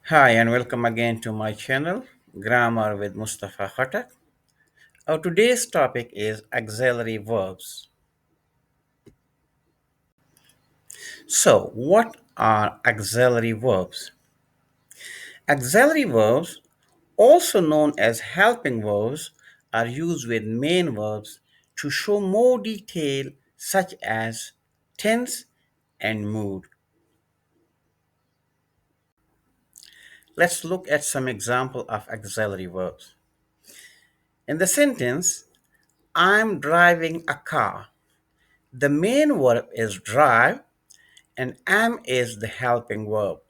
Hi and welcome again to my channel, Grammar with Mustafa Khatak. Our today's topic is auxiliary verbs. So, what are auxiliary verbs? Auxiliary verbs, also known as helping verbs, are used with main verbs to show more detail such as tense and mood. Let's look at some example of auxiliary verbs. In the sentence, I'm driving a car. The main verb is drive and am is the helping verb,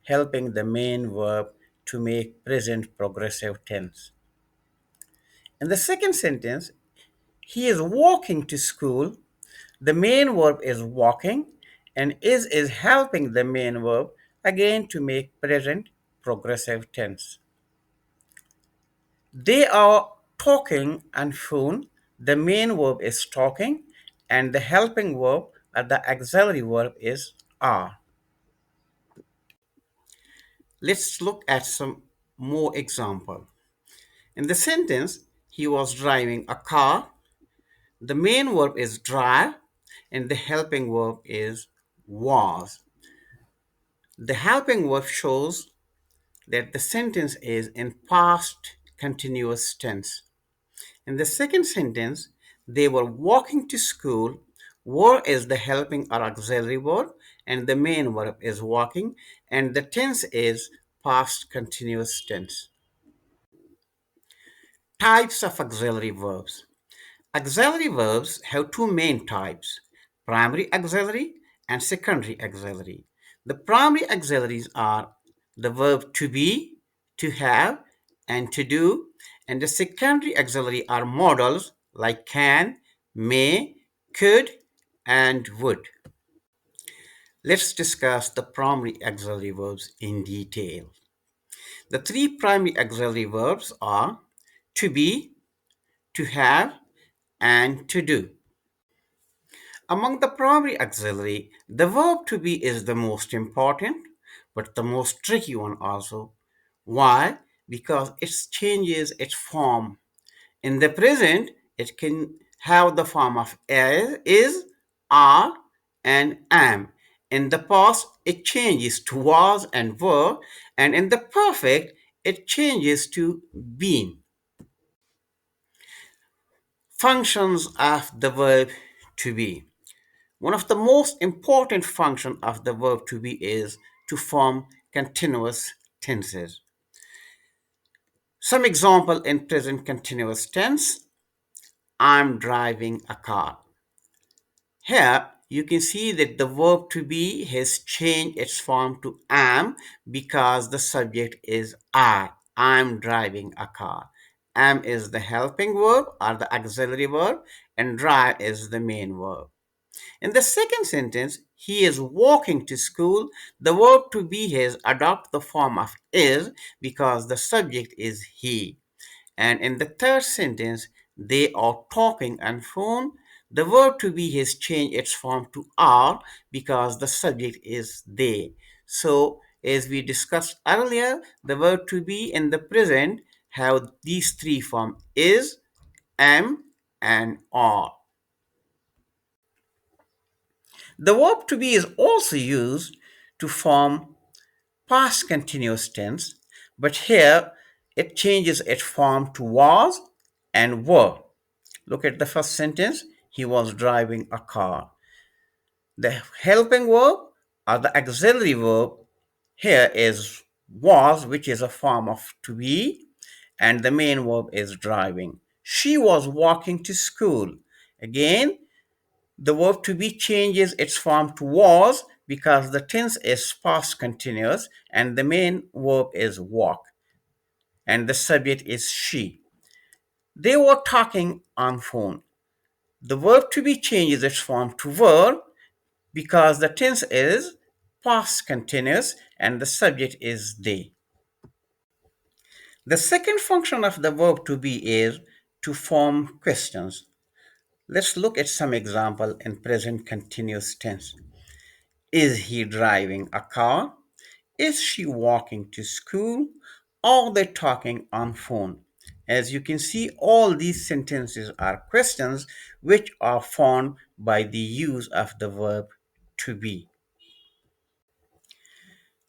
helping the main verb to make present progressive tense. In the second sentence, he is walking to school. The main verb is walking and is helping the main verb again to make present progressive tense. They are talking on phone. The main verb is talking and the helping verb or the auxiliary verb is are. Let's look at some more example. In the sentence, he was driving a car. The main verb is drive and the helping verb is was. The helping verb shows that the sentence is in past continuous tense. In the second sentence, they were walking to school. Were is the helping or auxiliary verb, and the main verb is walking, and the tense is past continuous tense. Types of auxiliary verbs. Auxiliary verbs have two main types, primary auxiliary and secondary auxiliary. The primary auxiliaries are the verb to be, to have, and to do, and the secondary auxiliary are modals like can, may, could, and would. Let's discuss the primary auxiliary verbs in detail. The three primary auxiliary verbs are to be, to have, and to do. Among the primary auxiliary, the verb to be is the most important, but the most tricky one also. Why? Because it changes its form. In the present, it can have the form of is, are, and am. In the past, it changes to was and were, and in the perfect, it changes to been. Functions of the verb to be. One of the most important functions of the verb to be is to form continuous tenses. Some example in present continuous tense, I'm driving a car. Here you can see that the verb to be has changed its form to am because the subject is I. I'm driving a car. Am is the helping verb or the auxiliary verb and drive is the main verb. In the second sentence, he is walking to school. The verb to be has adopt the form of is because the subject is he. And in the third sentence, they are talking on phone. The verb to be has changed its form to are because the subject is they. So, as we discussed earlier, the verb to be in the present have these three forms is, am, and are. The verb to be is also used to form past continuous tense, but here it changes its form to was and were. Look at the first sentence. He was driving a car. The helping verb or the auxiliary verb here is was, which is a form of to be, and the main verb is driving. She was walking to school. Again, the verb to be changes its form to was because the tense is past continuous and the main verb is walk and the subject is she. They were talking on phone. The verb to be changes its form to verb because the tense is past continuous and the subject is they. The second function of the verb to be is to form questions. Let's look at some example in present continuous tense. Is he driving a car? Is she walking to school? Are they talking on phone? As you can see, all these sentences are questions which are formed by the use of the verb to be.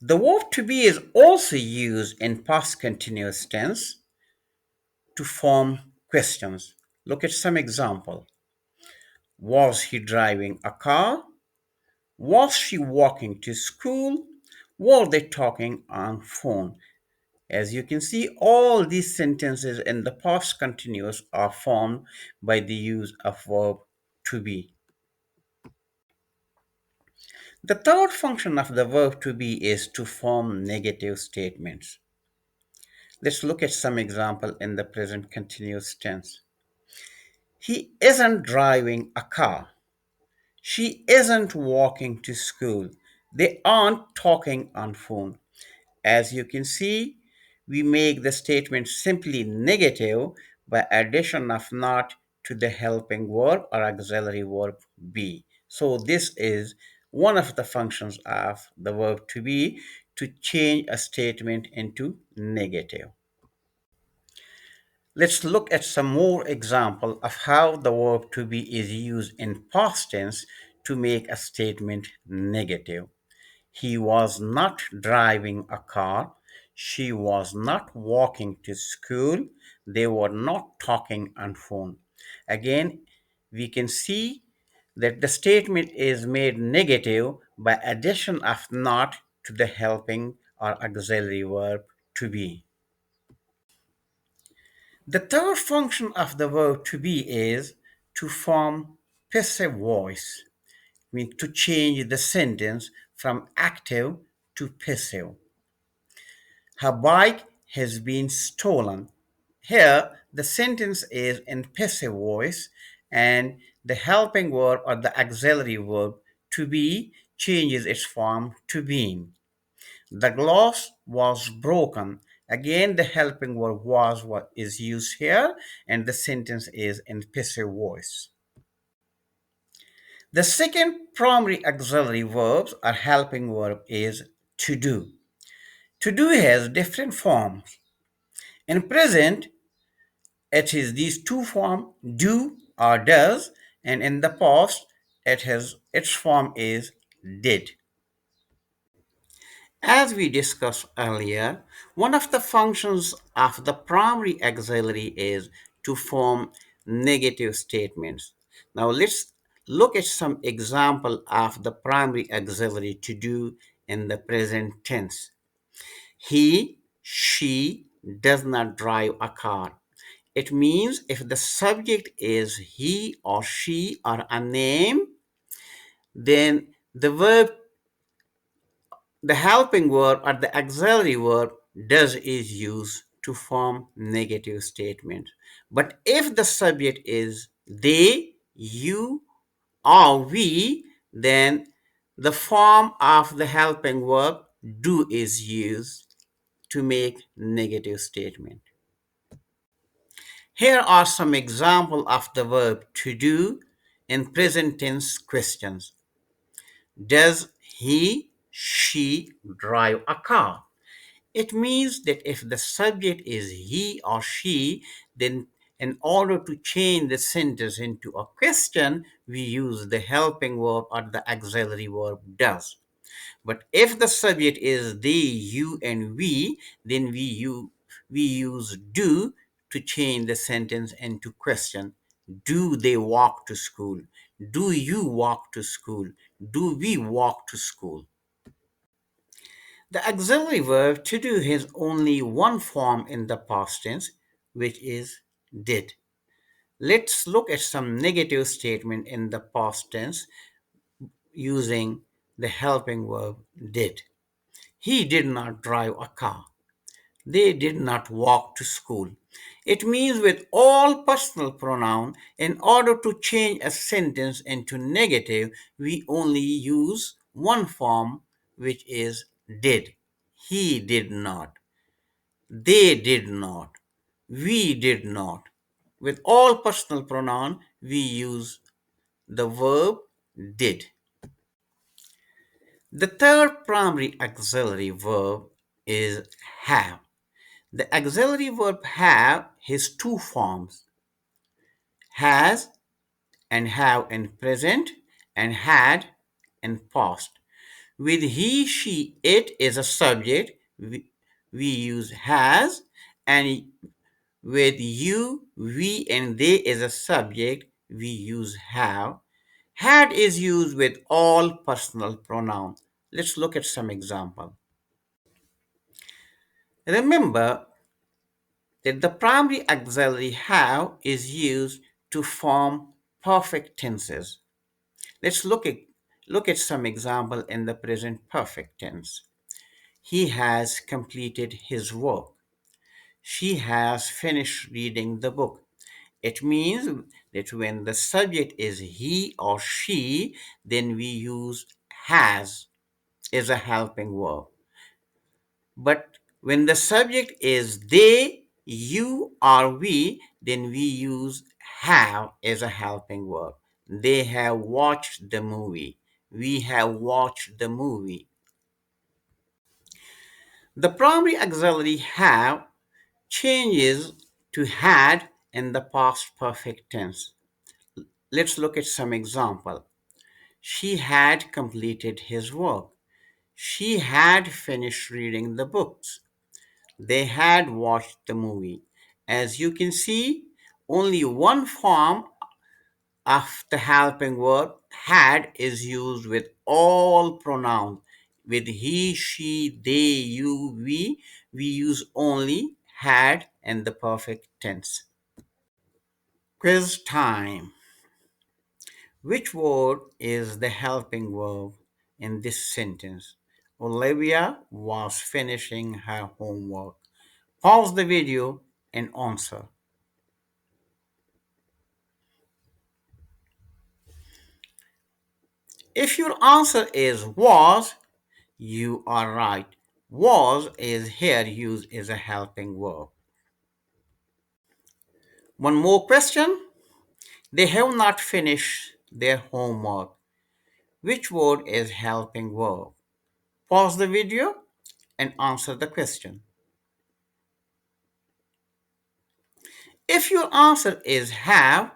The verb to be is also used in past continuous tense to form questions. Look at some example. Was he driving a car? Was she walking to school? Were they talking on phone? As you can see, all these sentences in the past continuous are formed by the use of verb to be. The third function of the verb to be is to form negative statements. Let's look at some example in the present continuous tense. He isn't driving a car. She isn't walking to school. They aren't talking on phone. As you can see, we make the statement simply negative by addition of not to the helping verb or auxiliary verb be. So this is one of the functions of the verb to be, to change a statement into negative. Let's look at some more example of how the verb to be is used in past tense to make a statement negative. He was not driving a car. She was not walking to school. They were not talking on phone. Again, we can see that the statement is made negative by addition of not to the helping or auxiliary verb to be. The third function of the verb to be is to form passive voice, mean to change the sentence from active to passive. Her bike has been stolen. Here, the sentence is in passive voice, and the helping verb or the auxiliary verb to be changes its form to been. The glass was broken. Again, the helping verb was what is used here, and the sentence is in passive voice. The second primary auxiliary verbs or helping verb is to do. To do has different forms. In present, it is these two forms, do or does, and in the past, it has its form is did. As we discussed earlier, one of the functions of the primary auxiliary is to form negative statements. Now let's look at some example of the primary auxiliary to do in the present tense. He, she does not drive a car. It means if the subject is he or she or a name, then the helping verb or the auxiliary verb does is used to form negative statement. But if the subject is they, you, or we, then the form of the helping verb do is used to make negative statement. Here are some examples of the verb to do in present tense questions. Does he, she drive a car? It means that if the subject is he or she, then in order to change the sentence into a question, we use the helping verb or the auxiliary verb does. But if the subject is they, you, and we, then we use do to change the sentence into question. Do they walk to school? Do you walk to school? Do we walk to school? The auxiliary verb to do has only one form in the past tense, which is did. Let's look at some negative statement in the past tense using the helping verb did. He did not drive a car. They did not walk to school. It means with all personal pronoun, in order to change a sentence into negative, we only use one form, which is did. He did not. They did not. We did not. With all personal pronoun, we use the verb did. The third primary auxiliary verb is have. The auxiliary verb have has two forms: has and have in present, and had in past. With he, she, it is a subject, we use has, and with you, we, and they is a subject, we use have. Had is used with all personal pronouns. Let's look at some example. Remember that the primary auxiliary have is used to form perfect tenses. Let's look at some example in the present perfect tense. He has completed his work. She has finished reading the book. It means that when the subject is he or she, then we use has as a helping verb. But when the subject is they, you, or we, then we use have as a helping verb. They have watched the movie. We have watched the movie. The primary auxiliary have changes to had in the past perfect tense. Let's look at some example. She had completed his work. She had finished reading the books. They had watched the movie. As you can see, only one form of the helping verb had is used with all pronouns. With he, she, they, you, we use only had in the perfect tense. Quiz time. Which word is the helping verb in this sentence? Olivia was finishing her homework. Pause the video and answer. If your answer is was, you are right. Was is here used as a helping verb. One more question. They have not finished their homework. Which word is helping verb? Pause the video and answer the question. If your answer is have,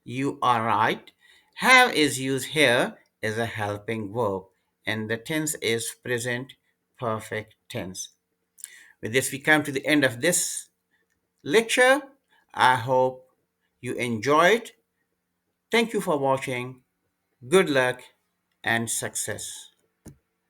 you are right. Have is used here as a helping verb, and the tense is present perfect tense. With this, we come to the end of this lecture. I hope you enjoyed. Thank you for watching. Good luck and success.